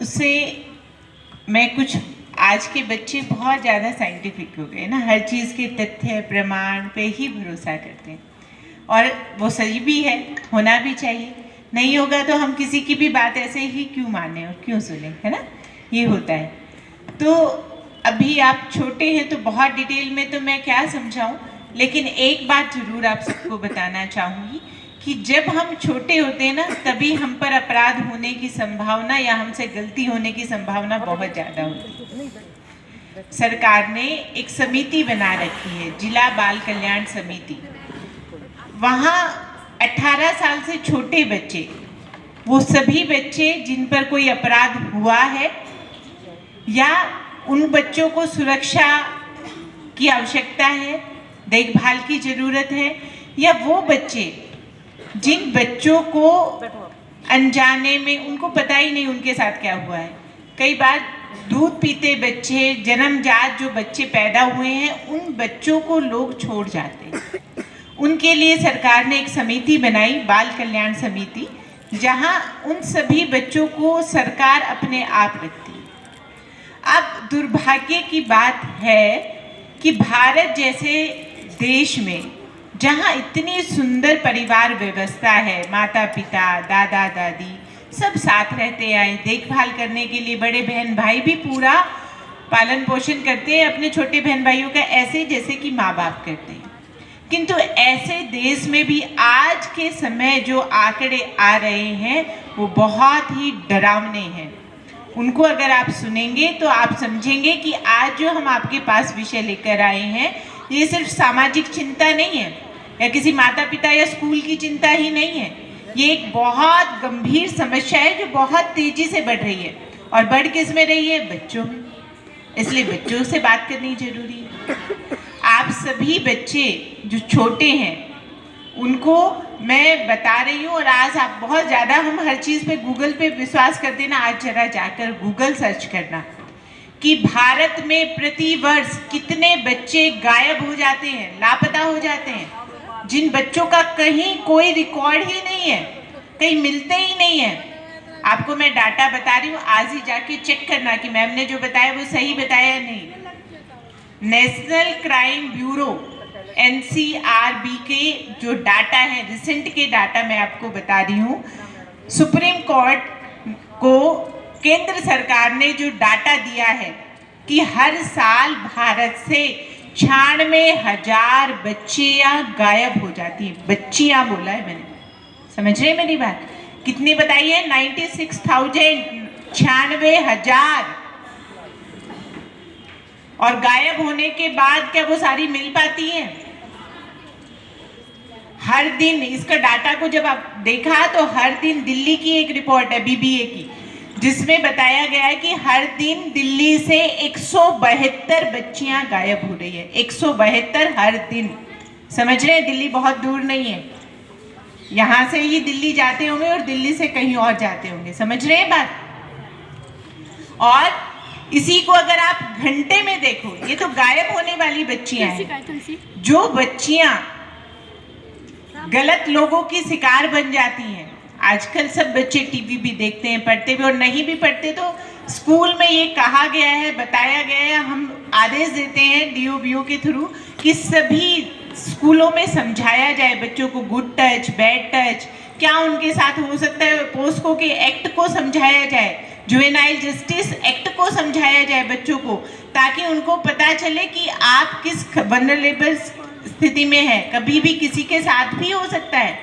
उससे मैं कुछ, आज के बच्चे बहुत ज़्यादा साइंटिफिक हो गए ना, हर चीज़ के तथ्य प्रमाण पे ही भरोसा करते हैं और वो सही भी है, होना भी चाहिए। नहीं होगा तो हम किसी की भी बात ऐसे ही क्यों माने और क्यों सुने, है ना, ये होता है। तो अभी आप छोटे हैं तो बहुत डिटेल में तो मैं क्या समझाऊं, लेकिन एक बात ज़रूर आप सबको बताना चाहूँगी कि जब हम छोटे होते हैं ना, तभी हम पर अपराध होने की संभावना या हमसे गलती होने की संभावना बहुत ज़्यादा होती है। सरकार ने एक समिति बना रखी है, जिला बाल कल्याण समिति। वहाँ 18 साल से छोटे बच्चे, वो सभी बच्चे जिन पर कोई अपराध हुआ है या उन बच्चों को सुरक्षा की आवश्यकता है, देखभाल की ज़रूरत है, या वो बच्चे जिन बच्चों को अनजाने में उनको पता ही नहीं उनके साथ क्या हुआ है। कई बार दूध पीते बच्चे, जन्मजात जो बच्चे पैदा हुए हैं, उन बच्चों को लोग छोड़ जाते हैं। उनके लिए सरकार ने एक समिति बनाई, बाल कल्याण समिति, जहां उन सभी बच्चों को सरकार अपने आप रखती है। अब दुर्भाग्य की बात है कि भारत जैसे देश में जहाँ इतनी सुंदर परिवार व्यवस्था है, माता पिता, दादा दादी सब साथ रहते आए, देखभाल करने के लिए बड़े बहन भाई भी पूरा पालन पोषण करते हैं अपने छोटे बहन भाइयों का, ऐसे जैसे कि माँ बाप करते हैं। किंतु ऐसे देश में भी आज के समय जो आंकड़े आ रहे हैं वो बहुत ही डरावने हैं। उनको अगर आप सुनेंगे तो आप समझेंगे कि आज जो हम आपके पास विषय लेकर आए हैं, ये सिर्फ सामाजिक चिंता नहीं है या किसी माता पिता या स्कूल की चिंता ही नहीं है। ये एक बहुत गंभीर समस्या है जो बहुत तेजी से बढ़ रही है, और बढ़ किस में रही है? बच्चों में। इसलिए बच्चों से बात करनी जरूरी है। आप सभी बच्चे जो छोटे हैं उनको मैं बता रही हूँ, और आज आप बहुत ज़्यादा, हम हर चीज़ पे गूगल पे विश्वास करते हैं ना, आज जरा जाकर गूगल सर्च करना कि भारत में प्रति वर्ष कितने बच्चे गायब हो जाते हैं, लापता हो जाते हैं, जिन बच्चों का कहीं कोई रिकॉर्ड ही नहीं है, कहीं मिलते ही नहीं है। आपको मैं डाटा बता रही हूँ, आज ही जाके चेक करना कि मैम ने जो बताया वो सही बताया या नहीं। नेशनल क्राइम ब्यूरो NCRB के जो डाटा है, रिसेंट के डाटा मैं आपको बता रही हूँ। सुप्रीम कोर्ट को केंद्र सरकार ने जो डाटा दिया है कि हर साल भारत से 96,000 बच्चियाँ गायब हो जाती हैं। बच्चियाँ बोला है मैंने, समझ रहे हैं मेरी बात? कितनी बताइए? 96,000, 96,000। और गायब होने के बाद क्या वो सारी मिल पाती हैं? हर दिन, इसका डाटा को जब आप देखा तो हर दिन, दिल्ली की एक रिपोर्ट है BBA की, जिसमें बताया गया है कि हर दिन दिल्ली से 172 बच्चियां गायब हो रही है। 172 हर दिन। समझ रहे हैं? दिल्ली बहुत दूर नहीं है, यहाँ से ही दिल्ली जाते होंगे और दिल्ली से कहीं और जाते होंगे। समझ रहे हैं बात? और इसी को अगर आप घंटे में देखो, ये तो गायब होने वाली बच्चियां हैं। जो बच्चियां गलत लोगों की शिकार बन जाती हैं, आजकल सब बच्चे टीवी भी देखते हैं, पढ़ते भी, और नहीं भी पढ़ते तो स्कूल में ये कहा गया है, बताया गया है, हम आदेश देते हैं DO-BO के थ्रू कि सभी स्कूलों में समझाया जाए बच्चों को गुड टच, बैड टच, क्या उनके साथ हो सकता है। पोस्को के एक्ट को समझाया जाए, जुवेनाइल जस्टिस एक्ट को समझाया जाए बच्चों को, ताकि उनको पता चले कि आप किस वल्नरेबल स्थिति में है, कभी भी किसी के साथ भी हो सकता है।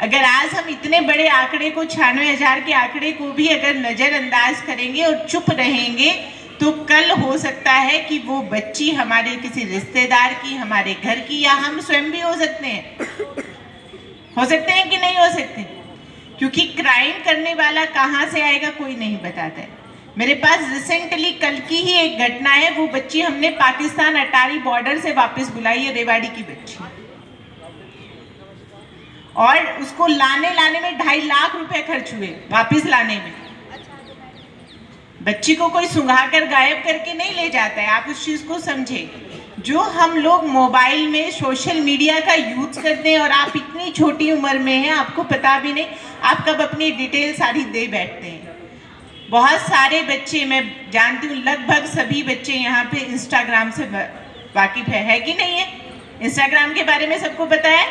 अगर आज हम इतने बड़े आंकड़े को, 96,000 के आंकड़े को भी अगर नज़रअंदाज करेंगे और चुप रहेंगे, तो कल हो सकता है कि वो बच्ची हमारे किसी रिश्तेदार की, हमारे घर की, या हम स्वयं भी हो सकते हैं। हो सकते हैं कि नहीं हो सकते? क्योंकि क्राइम करने वाला कहाँ से आएगा कोई नहीं बताता है। मेरे पास रिसेंटली कल की ही एक घटना है, वो बच्ची हमने पाकिस्तान अटारी बॉर्डर से वापस बुलाई है, रेवाड़ी की बच्ची, और उसको लाने में 2.5 लाख रुपए खर्च हुए वापस लाने में। बच्ची को कोई सुंघा कर गायब करके नहीं ले जाता है, आप उस चीज को समझे। जो हम लोग मोबाइल में सोशल मीडिया का यूज करते हैं, और आप इतनी छोटी उम्र में हैं, आपको पता भी नहीं, आप कब अपनी डिटेल सारी दे बैठते हैं। बहुत सारे बच्चे, मैं जानती हूँ लगभग सभी बच्चे यहाँ पे इंस्टाग्राम से वाकिफ है कि नहीं है? इंस्टाग्राम के बारे में सबको पता है?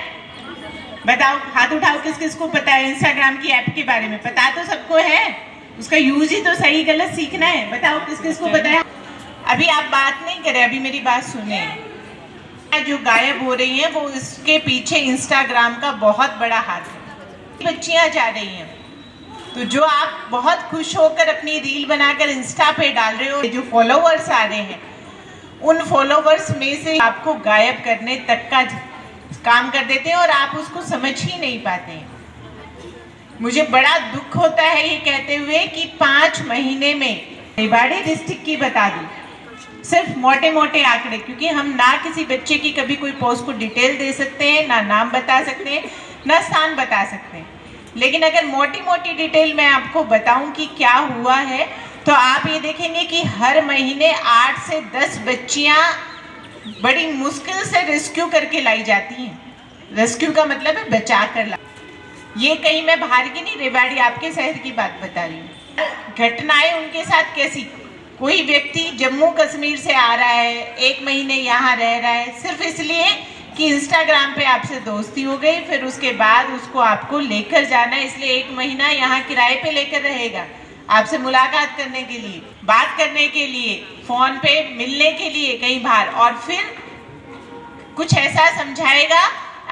बताओ, हाथ उठाओ किस किस को पता है इंस्टाग्राम की ऐप के बारे में? पता तो सबको है, उसका यूज ही तो सही गलत सीखना है। बताओ किस किस को पता है? अभी आप बात नहीं करें, अभी मेरी बात सुने। जो गायब हो रही हैं वो इसके पीछे इंस्टाग्राम का बहुत बड़ा हाथ है। बच्चियां जा रही हैं, तो जो आप बहुत खुश होकर अपनी रील बनाकर इंस्टा पे डाल रहे हो, जो फॉलोवर्स आ रहे हैं उन फॉलोवर्स में से आपको गायब करने तक का काम कर देते हैं और आप उसको समझ ही नहीं पाते हैं। मुझे बड़ा दुख होता है ये कहते हुए कि 5 महीने में रेवाड़ी डिस्ट्रिक्ट की बता दूं, सिर्फ मोटे मोटे आंकड़े, क्योंकि हम ना किसी बच्चे की कभी कोई पोस्ट को डिटेल दे सकते हैं, ना नाम बता सकते हैं, ना स्थान बता सकते हैं। लेकिन अगर मोटी मोटी डिटेल मैं आपको बताऊं कि क्या हुआ है, तो आप ये देखेंगे कि हर महीने 8 से 10 बच्चियां बड़ी मुश्किल से रेस्क्यू करके लाई जाती हैं। रेस्क्यू का मतलब है बचा कर ला। ये कहीं मैं बाहर की नहीं, रेवाड़ी आपके शहर की बात बता रही हूँ। घटनाएं उनके साथ कैसी, कोई व्यक्ति जम्मू कश्मीर से आ रहा है, 1 महीने यहाँ रह रहा है, सिर्फ इसलिए कि इंस्टाग्राम पे आपसे दोस्ती हो गई, फिर उसके बाद उसको आपको लेकर जाना है, इसलिए 1 महीना यहाँ किराए पे लेकर रहेगा, आपसे मुलाकात करने के लिए, बात करने के लिए, फोन पे मिलने के लिए कहीं बाहर, और फिर कुछ ऐसा समझाएगा,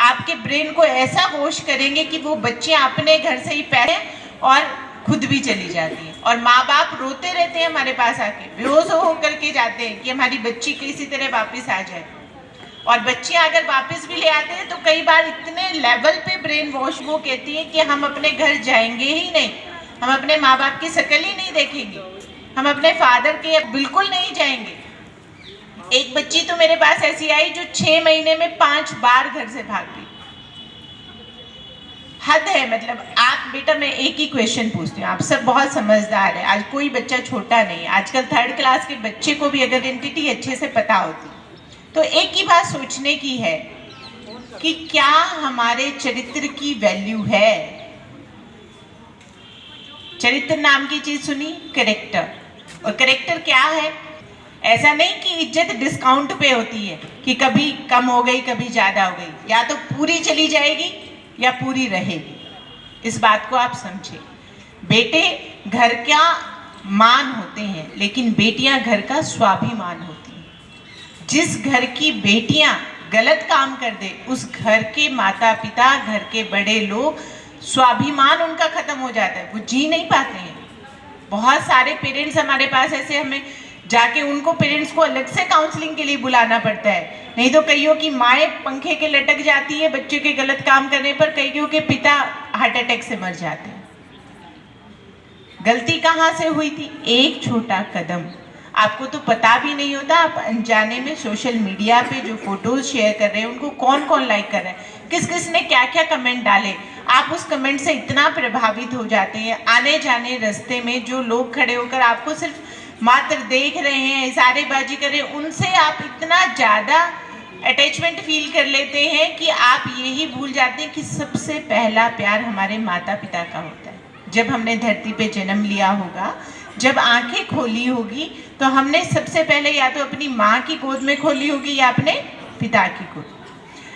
आपके ब्रेन को ऐसा वॉश करेंगे कि वो बच्चियां अपने घर से ही पैसे और खुद भी चली जाती हैं। और माँ बाप रोते रहते हैं हमारे पास आके, बेहोश होकर के जाते हैं कि हमारी बच्ची किसी तरह वापस आ जाए। और बच्चियां अगर वापस भी ले आते हैं तो कई बार इतने लेवल पे ब्रेन वॉश वो कहती है कि हम अपने घर जाएंगे ही नहीं, हम अपने माँ बाप की शक्ल ही नहीं देखेंगे, हम अपने फादर के बिल्कुल नहीं जाएंगे। एक बच्ची तो मेरे पास ऐसी आई जो 6 महीने में 5 बार घर से भाग गई। हद है। मतलब आप, बेटा मैं एक ही क्वेश्चन पूछती हूँ, आप सब बहुत समझदार है, आज कोई बच्चा छोटा नहीं है। आजकल 3rd क्लास के बच्चे को भी अगर आइडेंटिटी अच्छे से पता होती तो एक ही बात सोचने की है कि क्या हमारे चरित्र की वैल्यू है? चरित्र नाम की चीज सुनी, कैरेक्टर। और कैरेक्टर क्या है? ऐसा नहीं कि इज्जत डिस्काउंट पे होती है कि कभी कम हो गई कभी ज्यादा हो गई, या तो पूरी चली जाएगी या पूरी रहेगी। इस बात को आप समझे। बेटे घर का मान होते हैं, लेकिन बेटियां घर का स्वाभिमान होती हैं। जिस घर की बेटियां गलत काम कर दे, उस घर के माता पिता, घर के बड़े लोग, स्वाभिमान उनका खत्म हो जाता है, वो जी नहीं पाते हैं। बहुत सारे पेरेंट्स हमारे पास ऐसे, हमें जाके उनको पेरेंट्स को अलग से काउंसलिंग के लिए बुलाना पड़ता है, नहीं तो कईयों की माएँ पंखे के लटक जाती है बच्चों के गलत काम करने पर, कईयों के पिता हार्ट अटैक से मर जाते हैं। गलती कहाँ से हुई थी? एक छोटा कदम। आपको तो पता भी नहीं होता, आप अनजाने में सोशल मीडिया पे जो फोटोज शेयर कर रहे हैं उनको कौन कौन लाइक कर रहा है, किस किस ने क्या क्या कमेंट डाले, आप उस कमेंट से इतना प्रभावित हो जाते हैं। आने जाने रास्ते में जो लोग खड़े होकर आपको सिर्फ मात्र देख रहे हैं, इशारेबाजी कर रहे हैं, उनसे आप इतना ज़्यादा अटैचमेंट फील कर लेते हैं कि आप यही भूल जाते हैं कि सबसे पहला प्यार हमारे माता पिता का होता है। जब हमने धरती पे जन्म लिया होगा, जब आंखें खोली होगी, तो हमने सबसे पहले या तो अपनी माँ की गोद में खोली होगी या अपने पिता की गोद।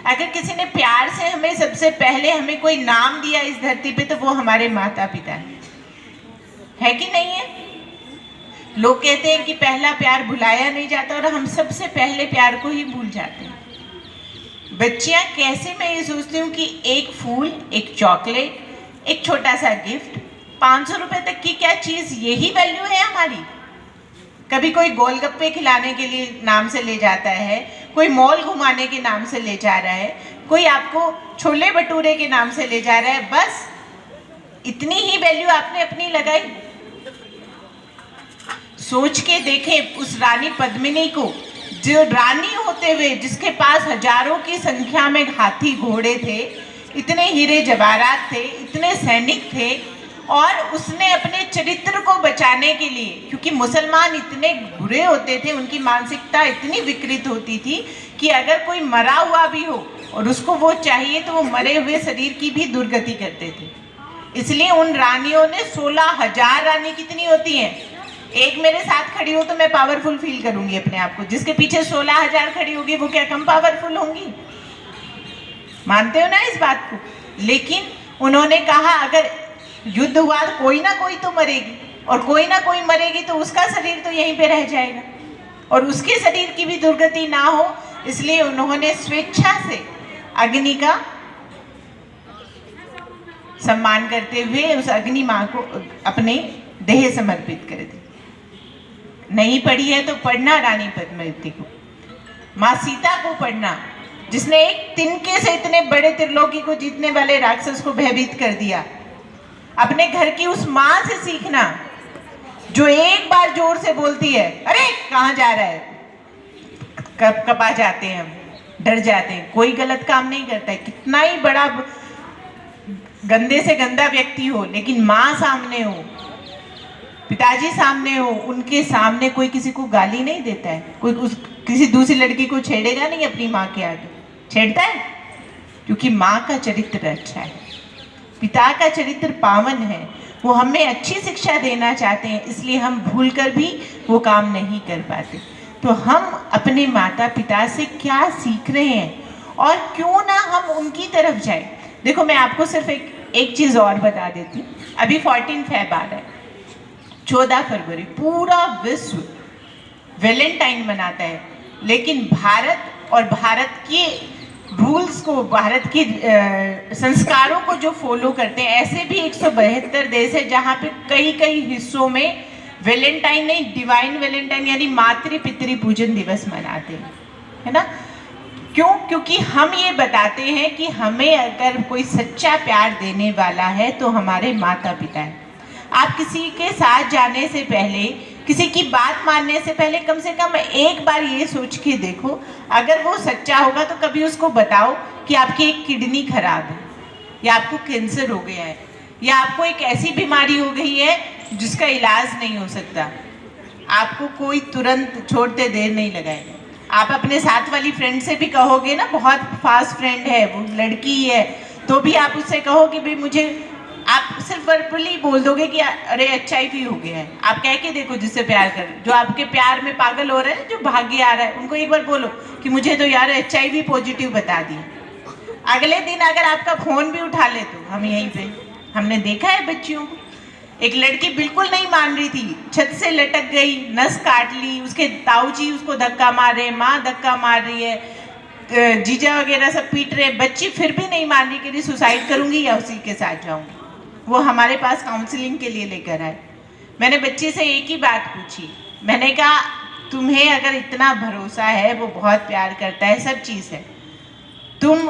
अगर किसी ने प्यार से हमें सबसे पहले हमें कोई नाम दिया इस धरती पे, तो वो हमारे माता पिता है कि नहीं है? लोग कहते हैं कि पहला प्यार भुलाया नहीं जाता, और हम सबसे पहले प्यार को ही भूल जाते हैं। बच्चियां कैसे, मैं ये सोचती हूँ कि एक फूल, एक चॉकलेट, एक छोटा सा गिफ्ट, 500 रुपए तक की क्या चीज़, यही वैल्यू है हमारी? कभी कोई गोलगप्पे खिलाने के लिए नाम से ले जाता है, कोई मॉल घुमाने के नाम से ले जा रहा है, कोई आपको छोले भटूरे के नाम से ले जा रहा है, बस इतनी ही वैल्यू आपने अपनी लगाई। सोच के देखें उस रानी पद्मिनी को, जो रानी होते हुए जिसके पास हजारों की संख्या में हाथी घोड़े थे, इतने हीरे जवाहरात थे, इतने सैनिक थे, और उसने अपने चरित्र को बचाने के लिए, क्योंकि मुसलमान इतने बुरे होते थे, उनकी मानसिकता इतनी विकृत होती थी कि अगर कोई मरा हुआ भी हो और उसको वो चाहिए तो वो मरे हुए शरीर की भी दुर्गति करते थे। इसलिए उन रानियों ने 16,000 रानी कितनी होती हैं, एक मेरे साथ खड़ी हो तो मैं पावरफुल फील करूंगी अपने आप को, जिसके पीछे 16,000 खड़ी होगी वो क्या कम पावरफुल होंगी? मानते हो ना इस बात को? लेकिन उन्होंने कहा अगर युद्ध हुआ कोई ना कोई तो मरेगी, और कोई ना कोई मरेगी तो उसका शरीर तो यहीं पे रह जाएगा, और उसके शरीर की भी दुर्गति ना हो, इसलिए उन्होंने स्वेच्छा से अग्नि का सम्मान करते हुए उस अग्नि माँ को अपने देह समर्पित कर दी। नहीं पढ़ी है तो पढ़ना रानी पद्मावती को, माँ सीता को पढ़ना, जिसने एक तिनके से इतने बड़े त्रिलोकी को जीतने वाले राक्षस को भयभीत कर दिया। अपने घर की उस माँ से सीखना जो एक बार जोर से बोलती है अरे कहाँ जा रहा है, कपा जाते हैं हम, डर जाते हैं, कोई गलत काम नहीं करता है, कितना ही बड़ा गंदे से गंदा व्यक्ति हो, लेकिन माँ सामने हो, पिताजी सामने हो, उनके सामने कोई किसी को गाली नहीं देता है, कोई किसी दूसरी लड़की को छेड़ेगा नहीं अपनी माँ के आगे, छेड़ता है? क्योंकि माँ का चरित्र अच्छा है, पिता का चरित्र पावन है, वो हमें अच्छी शिक्षा देना चाहते हैं, इसलिए हम भूलकर भी वो काम नहीं कर पाते। तो हम अपने माता पिता से क्या सीख रहे हैं और क्यों ना हम उनकी तरफ जाए। देखो मैं आपको सिर्फ एक चीज़ और बता देती हूँ, अभी 14 फेब आ रहा है, 14 फरवरी पूरा विश्व वैलेंटाइन मनाता है, लेकिन भारत और भारत के रूल्स को, भारत के संस्कारों को जो फॉलो करते हैं, ऐसे भी 172 देश है जहाँ पे कई हिस्सों में वैलेंटाइन नहीं, डिवाइन वैलेंटाइन यानी मातृ पितृ पूजन दिवस मनाते हैं, है ना? क्यों? क्योंकि हम ये बताते हैं कि हमें अगर कोई सच्चा प्यार देने वाला है तो हमारे माता पिता हैं। आप किसी के साथ जाने से पहले, किसी की बात मानने से पहले कम से कम एक बार ये सोच के देखो, अगर वो सच्चा होगा तो कभी उसको बताओ कि आपकी एक किडनी खराब है, या आपको कैंसर हो गया है, या आपको एक ऐसी बीमारी हो गई है जिसका इलाज नहीं हो सकता। आपको कोई तुरंत छोड़ते देर नहीं लगाएगा। आप अपने साथ वाली फ्रेंड से भी कहोगे ना, बहुत फास्ट फ्रेंड है, वो लड़की है, तो भी आप उससे कहो कि भाई मुझे, आप सिर्फ वर्बली बोल दोगे कि अरे HIV हो गया है, आप कह के देखो जिससे प्यार कर, जो आपके प्यार में पागल हो रहे हैं, जो भाग्य आ रहा है, उनको एक बार बोलो कि मुझे तो यार HIV पॉजिटिव बता दिया। अगले दिन अगर आपका फोन भी उठा ले, तो हम यहीं पे हमने देखा है बच्चियों को, एक लड़की बिल्कुल नहीं मान रही थी, छत से लटक गई, नस काट ली, उसके ताऊजी उसको धक्का मार रहे, माँ धक्का मार रही है, जीजा वगैरह सब पीट रहे, बच्ची फिर भी नहीं मान रही कि सुसाइड करूंगी या उसी के साथ जाऊंगी। वो हमारे पास काउंसलिंग के लिए लेकर आए। मैंने बच्ची से एक ही बात पूछी, मैंने कहा तुम्हें अगर इतना भरोसा है, वो बहुत प्यार करता है, सब चीज़ है, तुम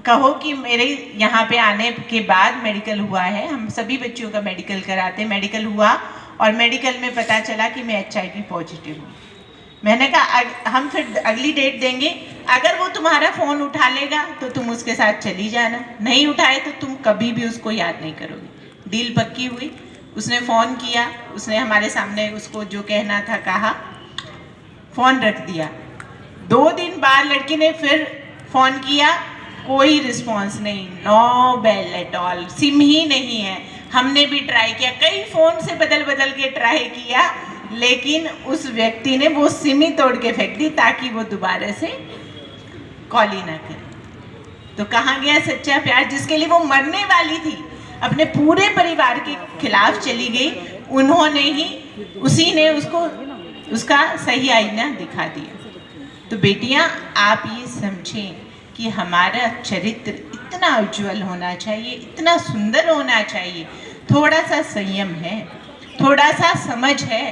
कहो कि मेरे यहाँ पे आने के बाद मेडिकल हुआ है, हम सभी बच्चियों का मेडिकल कराते हैं, मेडिकल हुआ और मेडिकल में पता चला कि मैं HIV पॉजिटिव हूँ। मैंने कहा हम फिर अगली डेट देंगे, अगर वो तुम्हारा फ़ोन उठा लेगा तो तुम उसके साथ चली जाना, नहीं उठाए तो तुम कभी भी उसको याद नहीं करोगे। डील पक्की हुई, उसने फ़ोन किया, उसने हमारे सामने उसको जो कहना था कहा, फ़ोन रख दिया। 2 दिन बाद लड़की ने फिर फ़ोन किया, कोई रिस्पॉन्स नहीं, no bell at all, sim ही नहीं है। हमने भी ट्राई किया, कई फ़ोन से बदल के ट्राई किया, लेकिन उस व्यक्ति ने वो सिम ही तोड़ के फेंक दी ताकि वो दोबारा से कॉल ही ना करे। तो कहाँ गया सच्चा प्यार, जिसके लिए वो मरने वाली थी, अपने पूरे परिवार के खिलाफ चली गई, उन्होंने ही, उसी ने उसको उसका सही आईना दिखा दिया। तो बेटियां, आप ये समझें कि हमारा चरित्र इतना उज्जवल होना चाहिए, इतना सुंदर होना चाहिए। थोड़ा सा संयम है, थोड़ा सा समझ है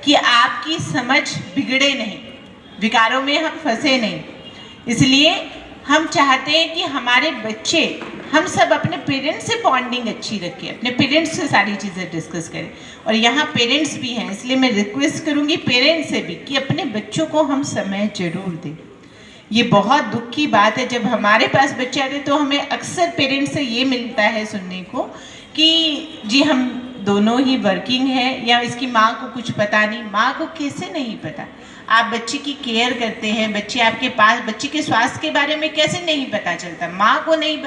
कि आपकी समझ बिगड़े नहीं, विकारों में हम फंसे नहीं। इसलिए हम चाहते हैं कि हमारे बच्चे, हम सब अपने पेरेंट्स से बॉन्डिंग अच्छी रखें, अपने पेरेंट्स से सारी चीज़ें डिस्कस करें। और यहाँ पेरेंट्स भी हैं, इसलिए मैं रिक्वेस्ट करूँगी पेरेंट्स से भी कि अपने बच्चों को हम समय जरूर दें। ये बहुत दुख की बात है, जब हमारे पास बच्चे आते तो हमें अक्सर पेरेंट्स से ये मिलता है सुनने को कि जी हम दोनों ही वर्किंग हैं, या इसकी माँ को कुछ पता नहीं। माँ को कैसे नहीं पता? आप बच्चे की केयर करते हैं, बच्चे आपके पास, बच्चे के स्वास्थ्य के बारे में कैसे नहीं पता चलता? माँ को नहीं,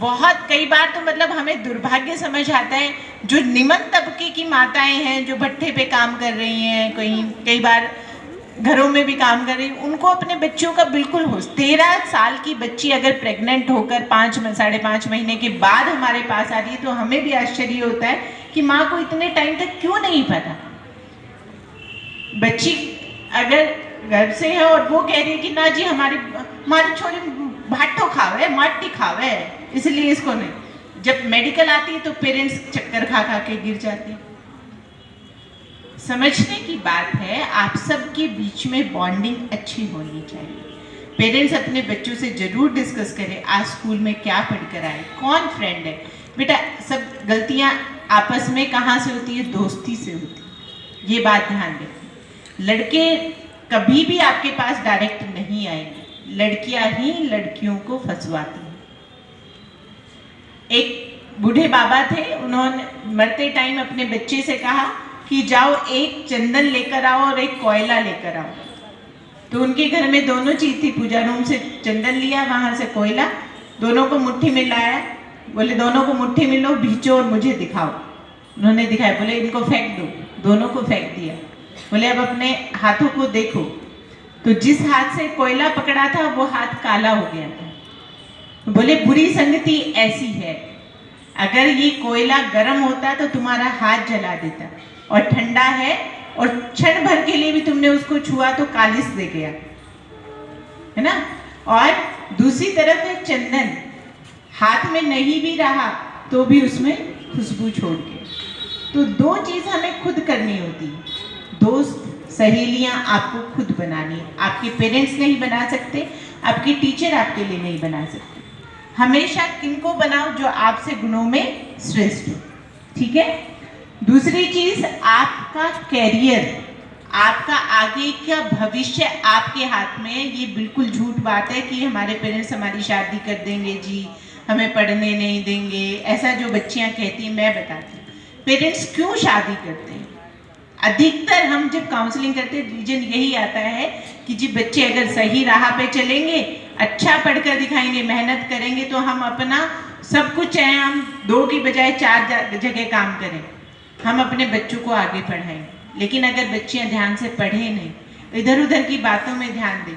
बहुत कई बार तो मतलब हमें दुर्भाग्य समझ आता है, जो निम्न तबके की माताएं हैं जो भट्ठे पे काम कर रही हैं, कई बार घरों में भी काम कर रही हैं, उनको अपने बच्चों का बिल्कुल होश। 13 साल की बच्ची अगर प्रेग्नेंट होकर 5-5.5 महीने के बाद हमारे पास आ रही है तो हमें भी आश्चर्य होता है कि माँ को इतने टाइम तक क्यों नहीं पता। बच्ची अगर गर्भ से है और वो कह रही है कि ना जी हमारी छोरी भाटो खावे, माटी खावे, इसलिए इसको नहीं। जब मेडिकल आती है तो पेरेंट्स चक्कर खा खा के गिर जाते हैं। समझने की बात है, आप सबके बीच में बॉन्डिंग अच्छी होनी चाहिए। पेरेंट्स अपने बच्चों से जरूर डिस्कस करें आज स्कूल में क्या पढ़कर आए, कौन फ्रेंड है। बेटा सब गलतियां आपस में कहाँ से होती है? दोस्ती से होती है, ये बात ध्यान रखें। लड़के कभी भी आपके पास डायरेक्ट नहीं आएंगे, लड़कियां ही लड़कियों को फंसवाती हैं। एक बूढ़े बाबा थे, उन्होंने मरते टाइम अपने बच्चे से कहा कि जाओ एक चंदन लेकर आओ और एक कोयला लेकर आओ। तो उनके घर में दोनों चीज थी, पूजा रूम से चंदन लिया, वहां से कोयला, दोनों को मुट्ठी में लाया। बोले दोनों को मुट्ठी में लो, भींचो और मुझे दिखाओ। उन्होंने दिखाया, बोले इनको फेंक दो, दोनों को फेंक दिया। बोले अब अपने हाथों को देखो। तो जिस हाथ से कोयला पकड़ा था वो हाथ काला हो गया था। बोले बुरी संगति ऐसी है, अगर ये कोयला गर्म होता तो तुम्हारा हाथ जला देता, और ठंडा है और क्षण भर के लिए भी तुमने उसको छुआ तो कालिस दे गया, है ना। और दूसरी तरफ है चंदन, हाथ में नहीं भी रहा तो भी उसमें खुशबू छोड़ के। तो दो चीज हमें खुद करनी होती है, दोस्त सहेलियां आपको खुद बनानी है। आपके पेरेंट्स नहीं बना सकते, आपके टीचर आपके लिए नहीं बना सकते। हमेशा किनको बनाओ जो आपसे गुणों में श्रेष्ठ हो, ठीक है। दूसरी चीज, आपका कैरियर, आपका आगे का भविष्य आपके हाथ में है। ये बिल्कुल झूठ बात है कि हमारे पेरेंट्स हमारी शादी कर देंगे जी, हमें पढ़ने नहीं देंगे, ऐसा जो बच्चियां कहती हैं। मैं बताती हूँ पेरेंट्स क्यों शादी करते हैं। अधिकतर हम जब काउंसलिंग करते हैं रीजन यही आता है कि जी बच्चे अगर सही राह पे चलेंगे, अच्छा पढ़कर दिखाएंगे, मेहनत करेंगे तो हम अपना सब कुछ, चाहे हम 2 की बजाय 4 जगह काम करें, हम अपने बच्चों को आगे पढ़ाएंगे। लेकिन अगर बच्चियां ध्यान से पढ़े नहीं, इधर उधर की बातों में ध्यान दें,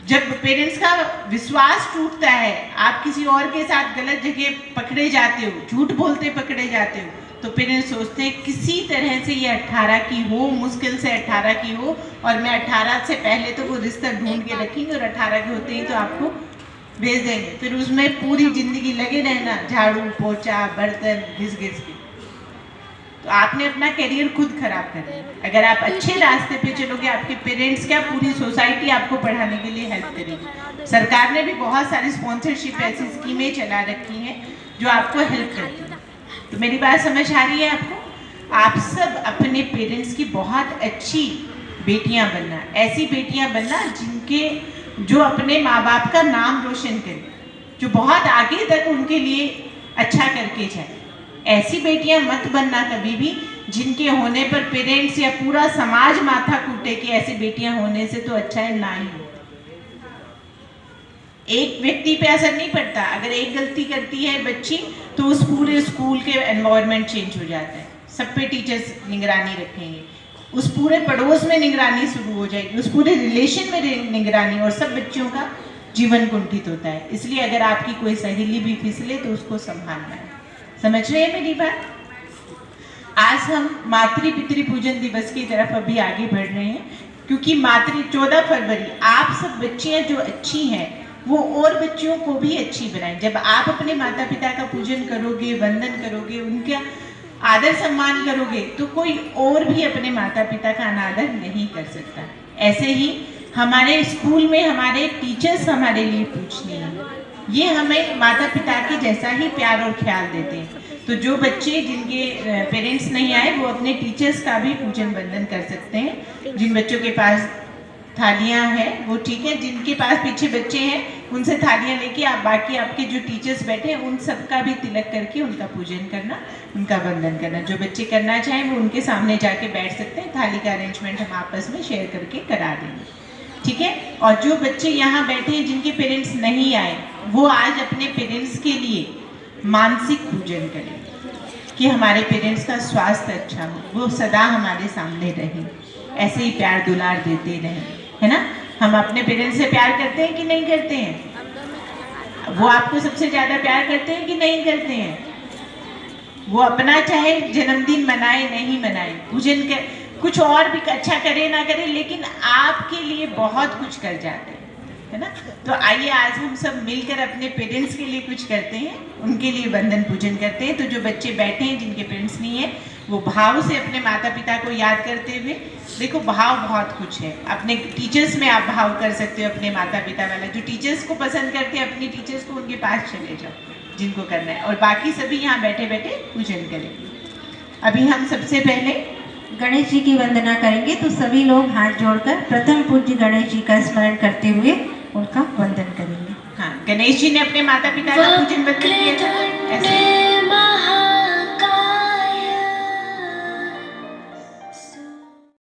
जब पेरेंट्स का विश्वास टूटता है, आप किसी और के साथ गलत जगह पकड़े जाते हो, झूठ बोलते पकड़े जाते हो, तो पेरेंट्स सोचते हैं किसी तरह से ये 18 की हो, मुश्किल से 18 की हो, और मैं 18 से पहले तो वो रिश्ता ढूंढ के रखेंगे और 18 के होते ही तो आपको भेज देंगे। फिर उसमें पूरी जिंदगी लगे रहना, झाड़ू पोछा बर्तन घिस घिस के। तो आपने अपना करियर खुद खराब कर दिया। अगर आप अच्छे रास्ते पे चलोगे, आपके पेरेंट्स क्या, पूरी सोसाइटी आपको पढ़ाने के लिए हेल्प करेगी। सरकार ने भी बहुत सारी स्पॉन्सरशिप ऐसी स्कीमें चला रखी हैं जो आपको हेल्प करती है। तो मेरी बात समझ आ रही है आपको? आप सब अपने पेरेंट्स की बहुत अच्छी बेटियां बनना, ऐसी बेटियां बनना जो अपने माँ बाप का नाम रोशन करें, जो बहुत आगे तक उनके लिए अच्छा करके जाए। ऐसी बेटियां मत बनना कभी भी जिनके होने पर पेरेंट्स या पूरा समाज माथा कूटे कि ऐसी बेटियां होने से तो अच्छा है ना ही हो। एक व्यक्ति पे असर नहीं पड़ता, अगर एक गलती करती है बच्ची तो उस पूरे स्कूल के एनवायरनमेंट चेंज हो जाता है। सब पे टीचर्स निगरानी रखेंगे, उस पूरे पड़ोस में निगरानी शुरू हो जाएगी, उस पूरे रिलेशन में निगरानी, और सब बच्चों का जीवन कुंठित होता है। इसलिए अगर आपकी कोई सहेली भी फिसले तो उसको संभालना है। समझ रहे हैं मेरी बात? आज हम मातृ पितृ पूजन दिवस की तरफ अभी आगे बढ़ रहे हैं, क्योंकि 14 फरवरी आप सब बच्चियां जो अच्छी हैं वो और बच्चियों को भी अच्छी बनाएं। जब आप अपने माता पिता का पूजन करोगे, वंदन करोगे, उनका आदर सम्मान करोगे, तो कोई और भी अपने माता पिता का अनादर नहीं कर सकता। ऐसे ही हमारे स्कूल में हमारे टीचर्स हमारे लिए पूजनीय हैं, ये हमें माता पिता के जैसा ही प्यार और ख्याल देते हैं। तो जो बच्चे जिनके पेरेंट्स नहीं आए वो अपने टीचर्स का भी पूजन वंदन कर सकते हैं। जिन बच्चों के पास थालियां हैं वो ठीक है, जिनके पास पीछे बच्चे हैं उनसे थालियां लेके आप बाकी आपके जो टीचर्स बैठे हैं उन सबका भी तिलक करके उनका पूजन करना, उनका वंदन करना। जो बच्चे करना चाहें वो उनके सामने जाके बैठ सकते हैं, थाली का अरेंजमेंट हम आपस में शेयर करके करा देंगे, ठीक है। और जो बच्चे यहाँ बैठे हैं जिनके पेरेंट्स नहीं आए, वो आज अपने पेरेंट्स के लिए मानसिक पूजन करें कि हमारे पेरेंट्स का स्वास्थ्य अच्छा हो, वो सदा हमारे सामने रहें, ऐसे ही प्यार दुलार देते रहें, है ना। हम अपने पेरेंट्स से प्यार करते हैं कि नहीं करते हैं? वो आपको सबसे ज़्यादा प्यार करते हैं कि नहीं करते हैं? वो अपना चाहे जन्मदिन मनाए नहीं मनाए, पूजन कर, कुछ और भी अच्छा करे ना करे, लेकिन आपके लिए बहुत कुछ कर जाते हैं, है ना। तो आइए आज हम सब मिलकर अपने पेरेंट्स के लिए कुछ करते हैं, उनके लिए वंदन पूजन करते हैं। तो जो बच्चे बैठे हैं जिनके पेरेंट्स नहीं है, वो भाव से अपने माता पिता को याद करते हुए, देखो भाव बहुत कुछ है, अपने टीचर्स में आप भाव कर सकते हो, अपने माता पिता वाला, जो टीचर्स को पसंद करते हैं अपनी टीचर्स को उनके पास चले जाओ जिनको करना है, और बाकी सभी यहाँ बैठे बैठे पूजन करेंगे। अभी हम सबसे पहले गणेश जी की वंदना करेंगे, तो सभी लोग हाथ जोड़कर प्रथम पूज्य गणेश जी का स्मरण करते हुए उनका वंदन करेंगे। हाँ, गणेश जी ने अपने माता पिता का पूजन वंदन किया था ऐसे।